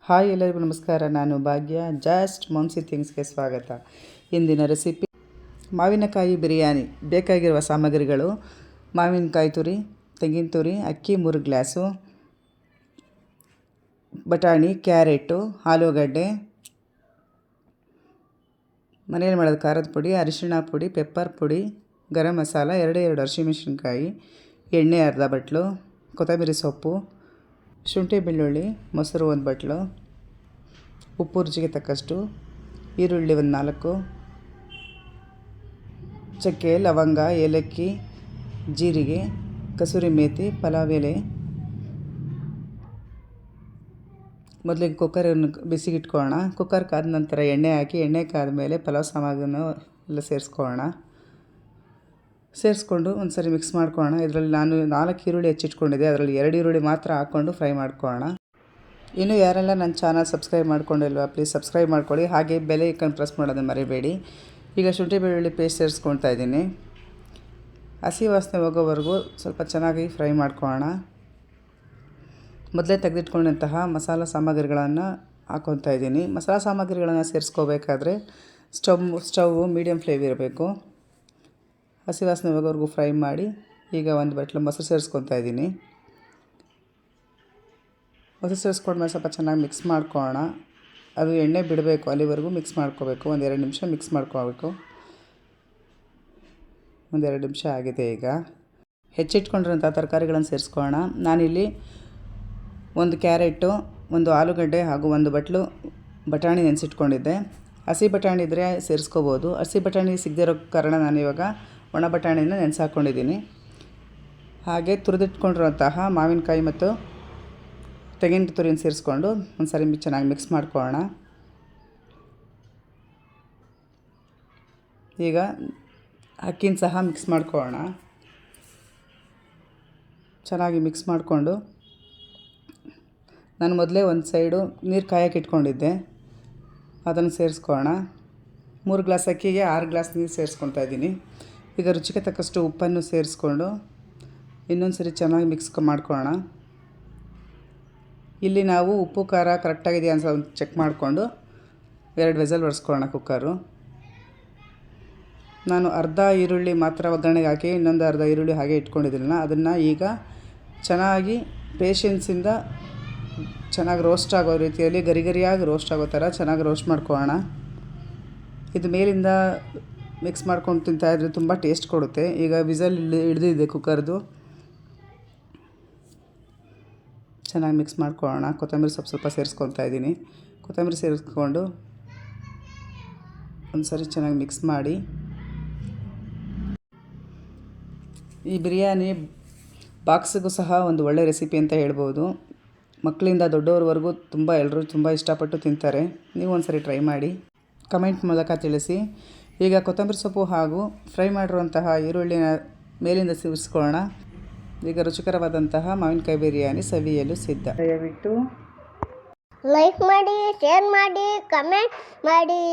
Hi ಎಲ್ಲರಿಗೂ ನಮಸ್ಕಾರ. ನಾನು ಭಾಗ್ಯ. ಜಸ್ಟ್ ಮಾಮ್ಸಿ ಥಿಂಗ್ಸ್ಗೆ ಸ್ವಾಗತ. ಇಂದಿನ ರೆಸಿಪಿ ಮಾವಿನಕಾಯಿ ಬಿರಿಯಾನಿ. ಬೇಕಾಗಿರುವ ಸಾಮಗ್ರಿಗಳು: ಮಾವಿನಕಾಯಿ ತುರಿ, ತೆಂಗಿನ ತುರಿ, ಅಕ್ಕಿ 3 ಗ್ಲಾಸು, ಬಟಾಣಿ, ಕ್ಯಾರೆಟು, ಆಲೂಗಡ್ಡೆ, ಮನೆಯಲ್ಲಿ ಮಾಡೋದು ಖಾರದ ಪುಡಿ, ಅರಿಶಿಣ ಪುಡಿ, ಪೆಪ್ಪರ್ ಪುಡಿ, ಗರಂ ಮಸಾಲ, 2 ಹಸಿಮೆಣಸಿನ್ಕಾಯಿ, ಎಣ್ಣೆ ಅರ್ಧ ಬಟ್ಲು, ಕೊತ್ತಂಬರಿ ಸೊಪ್ಪು, ಶುಂಠಿ ಬೆಳ್ಳುಳ್ಳಿ, ಮೊಸರು 1 ಬಟ್ಲು, ಉಪ್ಪು ರುಚಿಗೆ ತಕ್ಕಷ್ಟು, ಈರುಳ್ಳಿ 4, ಚಕ್ಕೆ, ಲವಂಗ, ಏಲಕ್ಕಿ, ಜೀರಿಗೆ, ಕಸೂರಿ ಮೇಥಿ, ಪಲಾವ್ ಎಲೆ. ಮೊದಲಿಗೆ ಕುಕ್ಕರನ್ನು ಬಿಸಿಗೆ ಇಟ್ಕೊಳ್ಳೋಣ. ಕುಕ್ಕರ್ ಕಾದ ನಂತರ ಎಣ್ಣೆ ಹಾಕಿ, ಎಣ್ಣೆ ಕಾದ ಮೇಲೆ ಪಲಾವ್ ಸಾಮಾನು ಎಲ್ಲ ಸೇರಿಸ್ಕೊಂಡು ಒಂದು ಸರಿ ಮಿಕ್ಸ್ ಮಾಡ್ಕೊಳ್ಳೋಣ. ಇದರಲ್ಲಿ ನಾನು 4 ಈರುಳ್ಳಿ ಹೆಚ್ಚಿಟ್ಕೊಂಡಿದ್ದೆ, ಅದರಲ್ಲಿ 2 ಈರುಳ್ಳಿ ಮಾತ್ರ ಹಾಕ್ಕೊಂಡು ಫ್ರೈ ಮಾಡ್ಕೊಳ್ಳೋಣ. ಇನ್ನು ಯಾರೆಲ್ಲ ನನ್ನ ಚಾನಲ್ ಸಬ್ಸ್ಕ್ರೈಬ್ ಮಾಡ್ಕೊಂಡಿಲ್ವಾ, ಪ್ಲೀಸ್ ಸಬ್ಸ್ಕ್ರೈಬ್ ಮಾಡ್ಕೊಳ್ಳಿ. ಹಾಗೆ ಬೆಲ್ ಐಕಾನ್ ಪ್ರೆಸ್ ಮಾಡೋದನ್ನು ಮರಿಬೇಡಿ. ಈಗ ಶುಂಠಿ ಬೆಳ್ಳುಳ್ಳಿ ಪೇಸ್ಟ್ ಸೇರಿಸ್ಕೊಳ್ತಾ ಇದ್ದೀನಿ. ಹಸಿ ವಾಸನೆ ಹೋಗೋವರೆಗೂ ಸ್ವಲ್ಪ ಚೆನ್ನಾಗಿ ಫ್ರೈ ಮಾಡ್ಕೊಳ್ಳೋಣ. ಮೊದಲೇ ತೆಗೆದಿಟ್ಕೊಂಡಂತಹ ಮಸಾಲ ಸಾಮಗ್ರಿಗಳನ್ನು ಹಾಕ್ಕೊತಾ ಇದ್ದೀನಿ. ಮಸಾಲ ಸಾಮಗ್ರಿಗಳನ್ನು ಸೇರಿಸ್ಕೋಬೇಕಾದ್ರೆ ಸ್ಟವ್ ಮೀಡಿಯಮ್ ಫ್ಲೇಮ್ ಇರಬೇಕು. ಹಸಿ ವಾಸನೆ ಹೋಗೋವರೆಗೂ ಫ್ರೈ ಮಾಡಿ. ಈಗ 1 ಬಟ್ಲು ಮೊಸರು ಸೇರಿಸ್ಕೊತಾ ಇದ್ದೀನಿ. ಮೊಸರು ಸೇರಿಸ್ಕೊಂಡ್ಮೇಲೆ ಸ್ವಲ್ಪ ಚೆನ್ನಾಗಿ ಮಿಕ್ಸ್ ಮಾಡ್ಕೊಳ್ಳೋಣ. ಅದು ಎಣ್ಣೆ ಬಿಡಬೇಕು, ಅಲ್ಲಿವರೆಗೂ ಮಿಕ್ಸ್ ಮಾಡ್ಕೋಬೇಕು. 1-2 ನಿಮಿಷ ಮಿಕ್ಸ್ ಮಾಡ್ಕೋಬೇಕು. 1-2 ನಿಮಿಷ ಆಗಿದೆ. ಈಗ ಹೆಚ್ಚಿಟ್ಕೊಂಡಿರೋಂಥ ತರಕಾರಿಗಳನ್ನು ಸೇರಿಸ್ಕೊಳ್ಳೋಣ. ನಾನಿಲ್ಲಿ 1 ಕ್ಯಾರೆಟು, 1 ಆಲೂಗಡ್ಡೆ ಹಾಗೂ 1 ಬಟ್ಲು ಬಟಾಣಿ ನೆನೆಸಿಟ್ಕೊಂಡಿದ್ದೆ. ಹಸಿ ಬಟಾಣಿ ಇದ್ದರೆ ಸೇರಿಸ್ಕೋಬೋದು. ಹಸಿ ಬಟಾಣಿ ಸಿಗದೇ ಇರೋ ಕಾರಣ ನಾನಿವಾಗ ಒಣ ಬಟಾಣಿನ ನೆನೆಸಾಕೊಂಡಿದ್ದೀನಿ. ಹಾಗೆ ತುರಿದಿಟ್ಕೊಂಡಿರುವಂತಹ ಮಾವಿನಕಾಯಿ ಮತ್ತು ತೆಂಗಿನ ತುರಿನ ಸೇರಿಸ್ಕೊಂಡು ಒಂದು ಸರಿ ಚೆನ್ನಾಗಿ ಮಿಕ್ಸ್ ಮಾಡ್ಕೊಳ್ಳೋಣ. ಈಗ ಅಕ್ಕಿನ ಸಹ ಮಿಕ್ಸ್ ಮಾಡ್ಕೊಳ್ಳೋಣ. ಚೆನ್ನಾಗಿ ಮಿಕ್ಸ್ ಮಾಡಿಕೊಂಡು ನಾನು ಮೊದಲೇ ಒಂದು ಸೈಡು ನೀರು ಕಾಯಕ್ಕೆ ಇಟ್ಕೊಂಡಿದ್ದೆ, ಅದನ್ನು ಸೇರಿಸ್ಕೊಳ್ಳೋಣ. 3 ಗ್ಲಾಸ್ ಅಕ್ಕಿಗೆ 6 ಗ್ಲಾಸ್ ನೀರು ಸೇರಿಸ್ಕೊತಾ ಇದ್ದೀನಿ. ಈಗ ರುಚಿಗೆ ತಕ್ಕಷ್ಟು ಉಪ್ಪನ್ನು ಸೇರಿಸ್ಕೊಂಡು ಇನ್ನೊಂದು ಸರಿ ಚೆನ್ನಾಗಿ ಮಿಕ್ಸ್ ಮಾಡ್ಕೊಳ್ಳೋಣ. ಇಲ್ಲಿ ನಾವು ಉಪ್ಪು ಖಾರ ಕರೆಕ್ಟಾಗಿದೆಯಾ ಅಂತ ಚೆಕ್ ಮಾಡಿಕೊಂಡು 2 ವಿಸಲ್ ಹೊಡೆಸ್ಕೊಳ್ಳೋಣ ಕುಕ್ಕರು. ನಾನು ಅರ್ಧ ಈರುಳ್ಳಿ ಮಾತ್ರ ಒಗ್ಗರಣೆಗೆ ಹಾಕಿ ಇನ್ನೊಂದು ಅರ್ಧ ಈರುಳ್ಳಿ ಹಾಗೆ ಇಟ್ಕೊಂಡಿದ್ದೀನಲ್ಲ, ಅದನ್ನು ಈಗ ಚೆನ್ನಾಗಿ ಪೇಷನ್ಸಿಂದ ಚೆನ್ನಾಗಿ ರೋಸ್ಟ್ ಆಗೋ ರೀತಿಯಲ್ಲಿ ಗರಿಯಾಗಿ ರೋಸ್ಟ್ ಆಗೋ ಥರ ಚೆನ್ನಾಗಿ ರೋಸ್ಟ್ ಮಾಡ್ಕೊಳ್ಳೋಣ. ಇದು ಮೇಲಿಂದ ಮಿಕ್ಸ್ ಮಾಡ್ಕೊಂಡು ತಿಂತಾಯಿದ್ರೆ ತುಂಬ ಟೇಸ್ಟ್ ಕೊಡುತ್ತೆ. ಈಗ ವಿಸಲ್ ಹಿಡಿದಿದೆ ಕುಕ್ಕರ್ದು. ಚೆನ್ನಾಗಿ ಮಿಕ್ಸ್ ಮಾಡ್ಕೊಳ್ಳೋಣ. ಕೊತ್ತಂಬರಿ ಸೊಪ್ಪು ಸ್ವಲ್ಪ ಸೇರಿಸ್ಕೊತಾ ಇದ್ದೀನಿ. ಕೊತ್ತಂಬರಿ ಸೇರಿಸ್ಕೊಂಡು ಒಂದು ಸರಿ ಚೆನ್ನಾಗಿ ಮಿಕ್ಸ್ ಮಾಡಿ. ಈ ಬಿರಿಯಾನಿ ಬಾಕ್ಸಿಗೂ ಸಹ ಒಂದು ಒಳ್ಳೆ ರೆಸಿಪಿ ಅಂತ ಹೇಳ್ಬೋದು. ಮಕ್ಕಳಿಂದ ದೊಡ್ಡವ್ರವರೆಗೂ ಎಲ್ಲರೂ ತುಂಬ ಇಷ್ಟಪಟ್ಟು ತಿಂತಾರೆ. ನೀವು ಒಂದು ಸರಿ ಟ್ರೈ ಮಾಡಿ, ಕಮೆಂಟ್ ಮೂಲಕ ತಿಳಿಸಿ. ಈಗ ಕೊತ್ತಂಬರಿ ಸೊಪ್ಪು ಹಾಗೂ ಫ್ರೈ ಮಾಡಿರುವಂತಹ ಈರುಳ್ಳಿನ ಮೇಲಿಂದ ಸೇರಿಸ್ಕೊಳ್ಳೋಣ. ಈಗ ರುಚಿಕರವಾದಂತಹ ಮಾವಿನಕಾಯಿ ಬಿರಿಯಾನಿ ಸವಿಯಲು ಸಿದ್ಧ. ದಯವಿಟ್ಟು ಲೈಕ್ ಮಾಡಿ, ಶೇರ್ ಮಾಡಿ, ಕಮೆಂಟ್ ಮಾಡಿ.